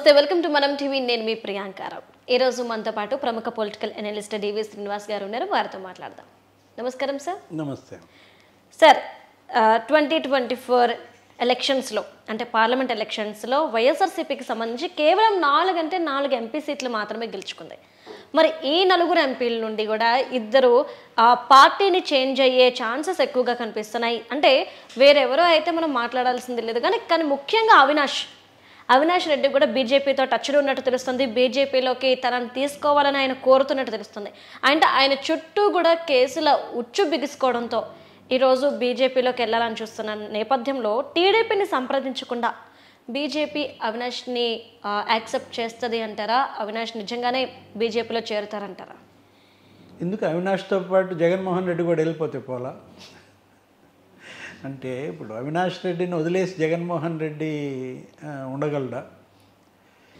నమస్తే, welcome to మనం TV. నేను మీ ప్రియాంకారావు. ఈరోజు మనతో పాటు ప్రముఖ పొలిటికల్ అనలిస్ట్ డివి శ్రీనివాస్ గారు ఉన్నారు. వారితో మాట్లాడదాం. నమస్కారం సార్. నమస్తే సార్. 2024 ఎలక్షన్స్లో అంటే పార్లమెంట్ ఎలక్షన్స్లో వైఎస్ఆర్సీపీకి సంబంధించి కేవలం 4 ఎంపీ సీట్లు మాత్రమే గెలుచుకుంది. మరి ఈ 4 ఎంపీల నుండి కూడా ఇద్దరు పార్టీని చేంజ్ అయ్యే ఛాన్సెస్ ఎక్కువగా కనిపిస్తున్నాయి. అంటే వేరెవరో అయితే మనం మాట్లాడాల్సింది లేదు, కానీ ముఖ్యంగా అవినాష్ రెడ్డి కూడా బీజేపీతో టచ్లో ఉన్నట్టు తెలుస్తుంది. బీజేపీలోకి తనను తీసుకోవాలని ఆయన కోరుతున్నట్టు తెలుస్తుంది. అంటే ఆయన చుట్టూ కూడా కేసుల ఉచ్చు బిగుసుకోవడంతో ఈరోజు బీజేపీలోకి వెళ్ళాలని చూస్తున్న నేపథ్యంలో టీడీపీని సంప్రదించకుండా బీజేపీ అవినాష్ని యాక్సెప్ట్ చేస్తుంది అంటారా? అవినాష్ నిజంగానే బీజేపీలో చేరుతారంటారా? ఎందుకు అవినాష్తో పాటు జగన్మోహన్ రెడ్డి కూడా వెళ్ళిపోతే పోలా? అంటే ఇప్పుడు అవినాష్ రెడ్డిని వదిలేసి జగన్మోహన్ రెడ్డి ఉండగలడా?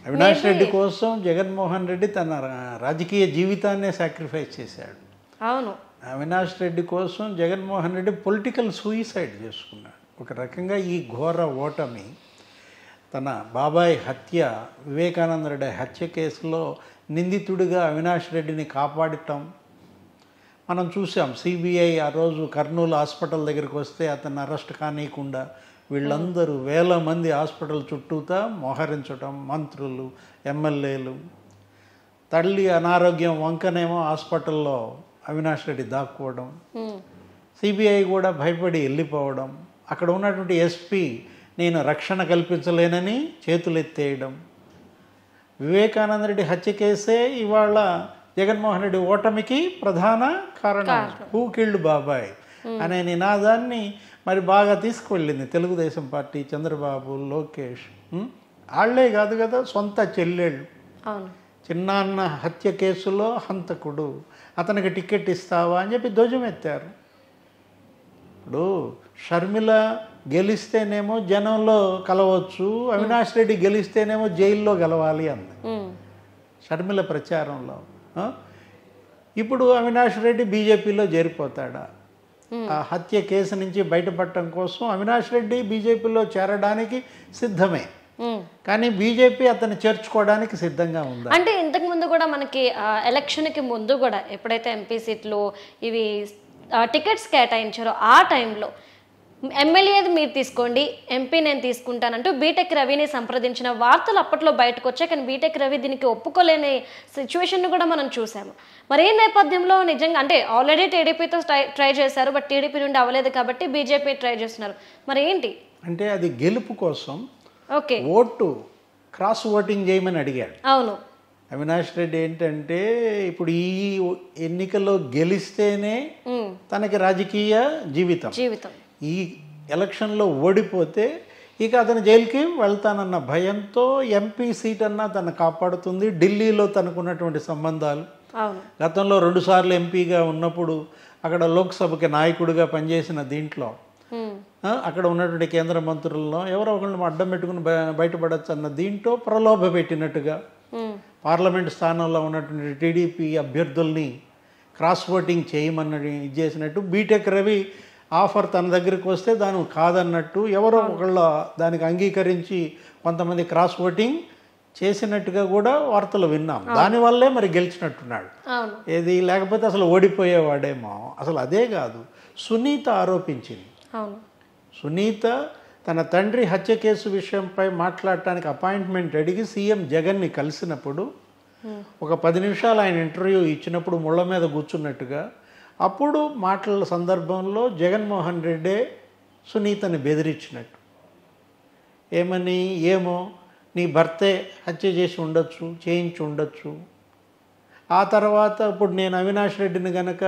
అవినాష్ రెడ్డి కోసం జగన్మోహన్ రెడ్డి తన రాజకీయ జీవితాన్నే సాక్రిఫైస్ చేశాడు. అవును. అవినాష్ రెడ్డి కోసం జగన్మోహన్ రెడ్డి పొలిటికల్ సూయిసైడ్ చేసుకున్నాడు. ఒక రకంగా ఈ ఘోర ఓటమి, తన బాబాయ్ హత్య, వివేకానంద రెడ్డి హత్య కేసులో నిందితుడిగా అవినాష్ రెడ్డిని కాపాడటం మనం చూసాం. సిబిఐ ఆ రోజు కర్నూలు హాస్పిటల్ దగ్గరికి వస్తే అతన్ని అరెస్ట్ కానీయకుండా వీళ్ళందరూ వేల మంది హాస్పిటల్ చుట్టూతా మోహరించడం, మంత్రులు, ఎమ్మెల్యేలు. తల్లి అనారోగ్యం వంకనేమో హాస్పిటల్లో అవినాష్ రెడ్డి దాక్కోవడం, సిబిఐ కూడా భయపడి వెళ్ళిపోవడం, అక్కడ ఉన్నటువంటి ఎస్పీ నేను రక్షణ కల్పించలేనని చేతులెత్తేయడం. వివేకానంద రెడ్డి హత్య కేసే ఇవాళ జగన్మోహన్ రెడ్డి ఓటమికి ప్రధాన కారణం. హూ కిల్డ్ బాబాయ్ అనే నినాదాన్ని మరి బాగా తీసుకువెళ్ళింది తెలుగుదేశం పార్టీ, చంద్రబాబు, లోకేష్. వాళ్ళే కాదు కదా, సొంత చెల్లెళ్ళు. చిన్నాన్న హత్య కేసులో హంతకుడు, అతనికి టికెట్ ఇస్తావా అని చెప్పి ధ్వజమెత్తారు. ఇప్పుడు షర్మిల గెలిస్తేనేమో జనంలో కలవచ్చు, అవినాష్ రెడ్డి గెలిస్తేనేమో జైల్లో గెలవాలి అంది షర్మిల ప్రచారంలో. ఇప్పుడు అవినాష్ రెడ్డి బీజేపీలో చేరిపోతాడా? ఆ హత్య కేసు నుంచి బయటపడటం కోసం అవినాష్ రెడ్డి బీజేపీలో చేరడానికి సిద్ధమే, కానీ బీజేపీ అతన్ని చేర్చుకోవడానికి సిద్ధంగా ఉందా? అంటే ఇంతకు ముందు కూడా మనకి ఎలక్షన్కి ముందు కూడా ఎప్పుడైతే ఎంపీ సీట్లు ఇవి టికెట్స్ కేటాయించారో ఆ టైంలో ఎమ్మెల్యేది మీరు తీసుకోండి, ఎంపీ నేను తీసుకుంటానంటూ బీటెక్ రవిని సంప్రదించిన వార్తలు అప్పట్లో బయటకు వచ్చాయి. కానీ బీటెక్ రవి దీనికి ఒప్పుకోలేని సిచ్యువేషన్ కూడా మనం చూసాము. మరి ఈ నేపథ్యంలో నిజంగా అంటే ఆల్రెడీ టీడీపీతో ట్రై చేశారు, బట్ టీడీపీ నుండి అవ్వలేదు కాబట్టి బీజేపీ ట్రై చేస్తున్నారు. మరి ఏంటి అంటే అది గెలుపు కోసం ఓకే ఓటు క్రాస్ ఓటింగ్ చేయమని అడిగాడు. అవును. అవినాష్ రెడ్డి ఏంటంటే ఇప్పుడు ఈ ఎన్నికల్లో గెలిస్తేనే తనకి రాజకీయ జీవితం, ఈ ఎలక్షన్లో ఓడిపోతే ఇక అతను జైలుకి వెళ్తానన్న భయంతో ఎంపీ సీట్ అన్నా తను కాపాడుతుంది. ఢిల్లీలో తనకున్నటువంటి సంబంధాలు, గతంలో 2 సార్లు ఎంపీగా ఉన్నప్పుడు అక్కడ లోక్సభకి నాయకుడిగా పనిచేసిన దీంట్లో అక్కడ ఉన్నటువంటి కేంద్ర మంత్రుల్లో ఎవరో ఒకరిని అడ్డం పెట్టుకుని బయటపడచ్చు అన్న దీంట్లో ప్రలోభ పెట్టినట్టుగా పార్లమెంట్ స్థానంలో ఉన్నటువంటి టీడీపీ అభ్యర్థుల్ని క్రాస్ ఓటింగ్ చేయమన్నది చేసినట్టు బీటెక్ రవి ఆఫర్ తన దగ్గరికి వస్తే దాని కాదన్నట్టు ఎవరో ఒకళ్ళు దానికి అంగీకరించి కొంతమంది క్రాస్ ఓటింగ్ చేసినట్టుగా కూడా వార్తలు విన్నాం. దానివల్లే మరి గెలిచినట్టున్నాడు. ఏది లేకపోతే అసలు ఓడిపోయేవాడేమో. అసలు అదే కాదు, సునీత ఆరోపించింది. సునీత తన తండ్రి హత్య కేసు విషయంపై మాట్లాడటానికి అపాయింట్మెంట్ అడిగి సీఎం జగన్ని కలిసినప్పుడు ఒక 10 నిమిషాలు ఆయన ఇంటర్వ్యూ ఇచ్చినప్పుడు ముళ్ళ మీద కూర్చున్నట్టుగా అప్పుడు మాటల సందర్భంలో జగన్మోహన్ రెడ్డే సునీతని బెదిరించినట్టు. ఏమని? ఏమో నీ భర్తే హత్య చేసి ఉండొచ్చు, చేయించి ఉండొచ్చు. ఆ తర్వాత ఇప్పుడు నేను అవినాష్ రెడ్డిని కనుక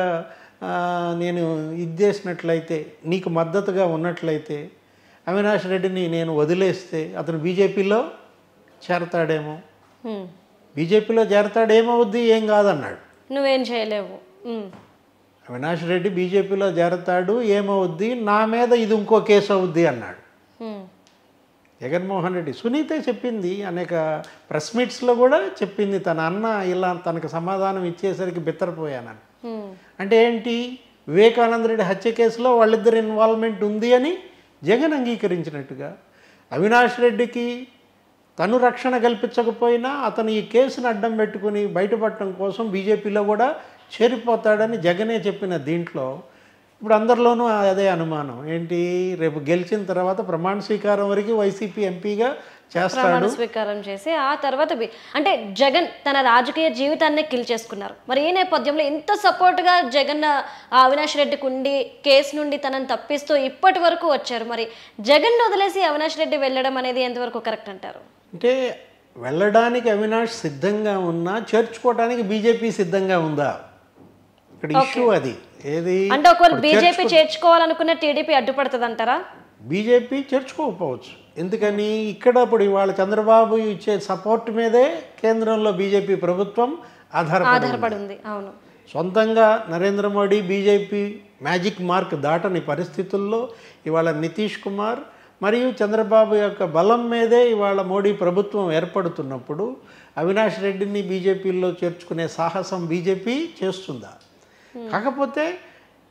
నేను ఇది చేసినట్లయితే, నీకు మద్దతుగా ఉన్నట్లయితే అవినాష్ రెడ్డిని నేను వదిలేస్తే అతను బీజేపీలో చేరతాడేమో, బీజేపీలో చేరతాడేమవుద్ది, ఏం కాదన్నాడు. నువ్వేం చేయలేవు. అవినాష్ రెడ్డి బీజేపీలో చేరతాడు, ఏమవుద్ది, నా మీద ఇది ఇంకో కేసు అవుద్ది అన్నాడు జగన్మోహన్ రెడ్డి. సునీతే చెప్పింది, అనేక ప్రెస్ మీట్స్లో కూడా చెప్పింది. తన అన్న ఇలా తనకు సమాధానం ఇచ్చేసరికి బిత్తరపోయానని. అంటే ఏంటి? వివేకానంద రెడ్డి హత్య కేసులో వాళ్ళిద్దరు ఇన్వాల్వ్మెంట్ ఉంది అని జగన్ అంగీకరించినట్టుగా. అవినాష్ రెడ్డికి తను రక్షణ కల్పించకపోయినా అతను ఈ కేసును అడ్డం పెట్టుకుని బయటపడటం కోసం బీజేపీలో కూడా చేరిపోతాడని జగనే చెప్పిన దీంట్లో ఇప్పుడు అందరిలోనూ అదే అనుమానం ఏంటి, రేపు గెలిచిన తర్వాత ప్రమాణ స్వీకారం వరకు వైసీపీ ఎంపీగా చేస్తాడు, స్వీకారం చేసి ఆ తర్వాత అంటే జగన్ తన రాజకీయ జీవితాన్ని కిల్ చేసుకున్నారు. మరి ఈ నేపథ్యంలో ఇంత సపోర్ట్గా జగన్ అవినాష్ రెడ్డికి ఉండి కేసు నుండి తనని తప్పిస్తూ ఇప్పటి వరకు వచ్చారు. మరి జగన్ వదిలేసి అవినాష్ రెడ్డి వెళ్ళడం అనేది ఎంతవరకు కరెక్ట్ అంటారు? అంటే వెళ్ళడానికి అవినాష్ సిద్ధంగా ఉన్నా చేర్చుకోవడానికి బీజేపీ సిద్ధంగా ఉందా, ఇక్కడ ఇష్యూ అది. ఏది అంటే ఒకవేళ బీజేపీ చేర్చుకోవాలనుకున్న టీడీపీ అడ్డుపడుతుంది అంటారా? బీజేపీ చేర్చుకోకపోవచ్చు. ఎందుకని ఇక్కడ ఇప్పుడు ఇవాళ చంద్రబాబు ఇచ్చే సపోర్ట్ మీదే కేంద్రంలో బీజేపీ ప్రభుత్వం ఆధారపడి ఉంది. అవును, సొంతంగా Narendra Modi BJP magic mark దాటని పరిస్థితుల్లో ఇవాళ నితీష్ కుమార్ మరియు చంద్రబాబు యొక్క బలం మీదే ఇవాళ మోడీ ప్రభుత్వం ఏర్పడుతున్నప్పుడు అవినాష్ రెడ్డిని బీజేపీలో చేర్చుకునే సాహసం బీజేపీ చేస్తుందా? కాకపోతే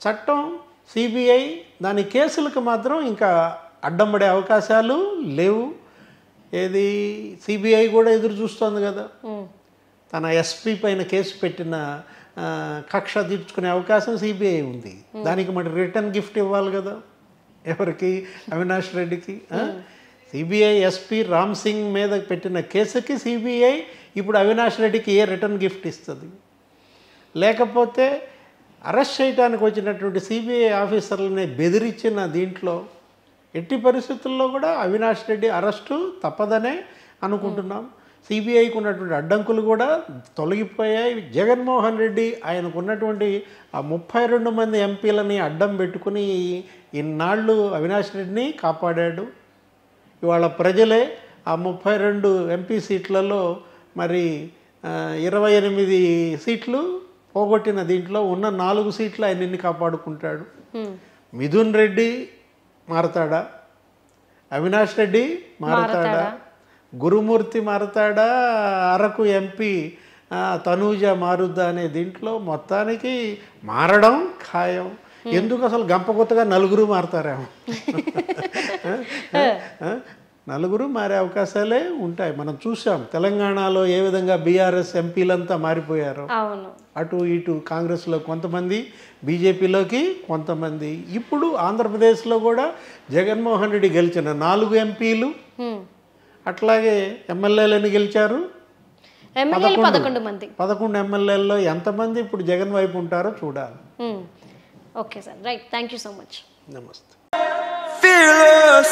చట్టం, సిబిఐ దాని కేసులకు మాత్రం ఇంకా అడ్డం పడే అవకాశాలు లేవు. ఏది సిబిఐ కూడా ఎదురు చూస్తోంది కదా, తన ఎస్పీ పైన కేసు పెట్టిన కక్ష తీర్చుకునే అవకాశం సిబిఐ ఉంది. దానికి మరి రిటర్న్ గిఫ్ట్ ఇవ్వాలి కదా ఎవరికి, అవినాష్ రెడ్డికి. సిబిఐ ఎస్పీ రామ్ సింగ్ మీద పెట్టిన కేసుకి సిబిఐ ఇప్పుడు అవినాష్ రెడ్డికి ఏ రిటర్న్ గిఫ్ట్ ఇస్తుంది? లేకపోతే అరెస్ట్ చేయడానికి వచ్చినటువంటి సిబిఐ ఆఫీసర్లని బెదిరించిన దీంట్లో ఎట్టి పరిస్థితుల్లో కూడా అవినాష్ రెడ్డి అరెస్టు తప్పదనే అనుకుంటున్నాం. సిబిఐకి ఉన్నటువంటి అడ్డంకులు కూడా తొలగిపోయాయి. జగన్మోహన్ రెడ్డి ఆయనకు ఉన్నటువంటి ఆ 32 మంది ఎంపీలని అడ్డం పెట్టుకుని ఇన్నాళ్ళు అవినాష్ రెడ్డిని కాపాడాడు. ఇవాళ ప్రజలే ఆ 32 ఎంపీ సీట్లలో మరి 28 సీట్లు పోగొట్టిన దీంట్లో ఉన్న 4 సీట్లు ఆయన ఎన్ని కాపాడుకుంటాడు? మిథున్ రెడ్డి మారతాడా? అవినాష్ రెడ్డి మారతాడా? గురుమూర్తి మారతాడా? అరకు ఎంపీ తనూజ మారుద్దా అనే దీంట్లో మొత్తానికి మారడం ఖాయం. ఎందుకు అసలు గంపకొత్తగా 4 మారతారేమో, 4 మారే అవకాశాలే ఉంటాయి. మనం చూసాం తెలంగాణలో ఏ విధంగా బీఆర్ఎస్ ఎంపీలంతా మారిపోయారు. అటు ఇటు కాంగ్రెస్లో కొంతమంది, బీజేపీలోకి కొంతమంది. ఇప్పుడు ఆంధ్రప్రదేశ్లో కూడా జగన్మోహన్ రెడ్డి గెలిచిన 4 ఎంపీలు, అట్లాగే ఎమ్మెల్యేలని గెలిచారు 11 ఎమ్మెల్యేల్లో ఎంతమంది ఇప్పుడు జగన్ వైపు ఉంటారో చూడాలి. Okay sir, right, thank you so much. నమస్తే. Fearless.